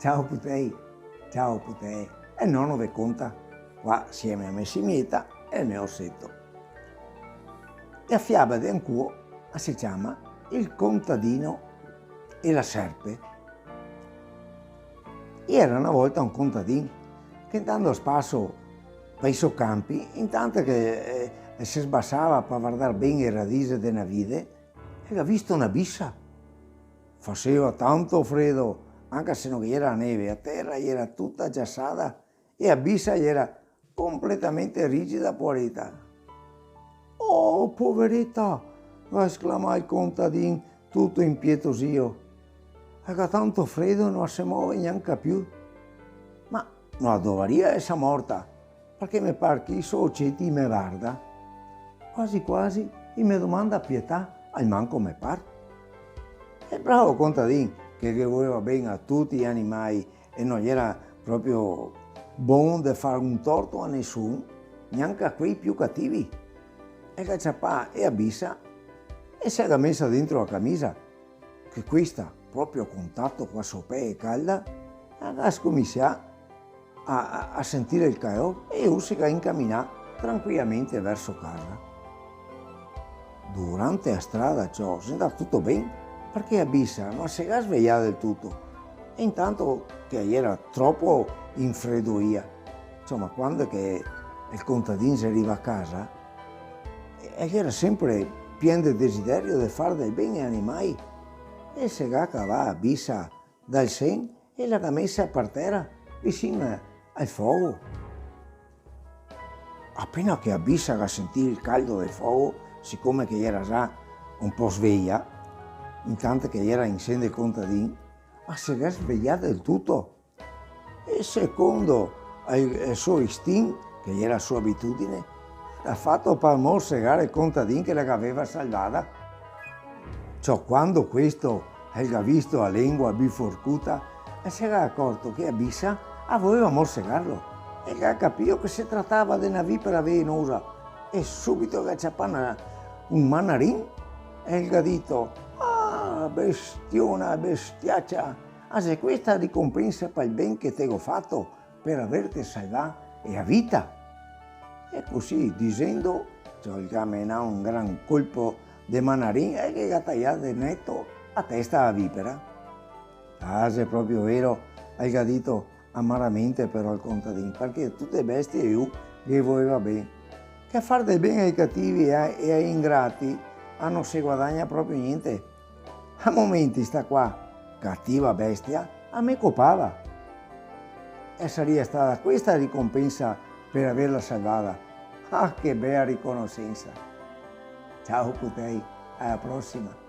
ciao putei, e nonno vi conta, qua assieme a Messimieta e il mio ossetto. La fiaba di Ancuo si chiama Il contadino e la serpe. Era una volta un contadino che andando a spasso per i suoi campi, intanto che si sbassava per guardare bene i radicchi della vide, e ha visto una bissa. Faceva tanto freddo, anche se non era neve, a terra era tutta giassata e la bissa era completamente rigida e pulita. «Oh, poveretta!» va esclamò il contadino, tutto impietosito. «Ha tanto freddo, non si muove neanche più». «Ma non dovrebbe essere morta, perché mi pare che i suoi occhi mi guarda. Quasi quasi mi domanda pietà, al manco mi pare». E bravo contadino, che voleva bene a tutti gli animali e non era proprio buono di fare un torto a nessuno, neanche a quei più cattivi. E cacciapà e a bissa e si era messa dentro la camicia, che questa, proprio a contatto con la sua pelle calda, ha scominciato a sentire il calore e si è incamminato tranquillamente verso casa. Durante la strada ciò si è andato tutto bene, perché la bissa non si era svegliata del tutto, e intanto che era troppo infreddolita. Insomma, quando che il contadino si arriva a casa, era sempre pieno di desiderio di fare del bene agli animali, e si era cavata la bissa dal seno e l'ha messa per terra vicino al fuoco. Appena che la bissa ha sentito il caldo del fuoco, siccome che era già un po' sveglia, intanto che era in seno il contadino, ma si era svegliata del tutto. E secondo il suo istinto, che era la sua abitudine, ha fatto per morsegare il contadino che l'aveva salvata. Ciò quando questo ha visto la lingua biforcuta, si era accorto che la bissa voleva morsegarlo e ha capito che si trattava di una vipera velenosa, e subito ha acciappato un manarin e ha detto: «Ah, bestiona, bestiaccia, se questa ricompensa per il ben che ti ho fatto per averti salvato la vita». E così dicendo, gli ha menato un gran colpo di manarin e gli ha tagliato netto a testa la vipera. «Ah, se è proprio vero», ha detto amaramente però il contadino, perché tutte le bestie io gli voleva bene. Che a fare del bene ai cattivi e ai ingrati non si guadagna proprio niente. A momenti sta qua, cattiva bestia, a me copava. E sarebbe stata questa ricompensa per averla salvata. Ah, che bella riconoscenza! Ciao putei, alla prossima!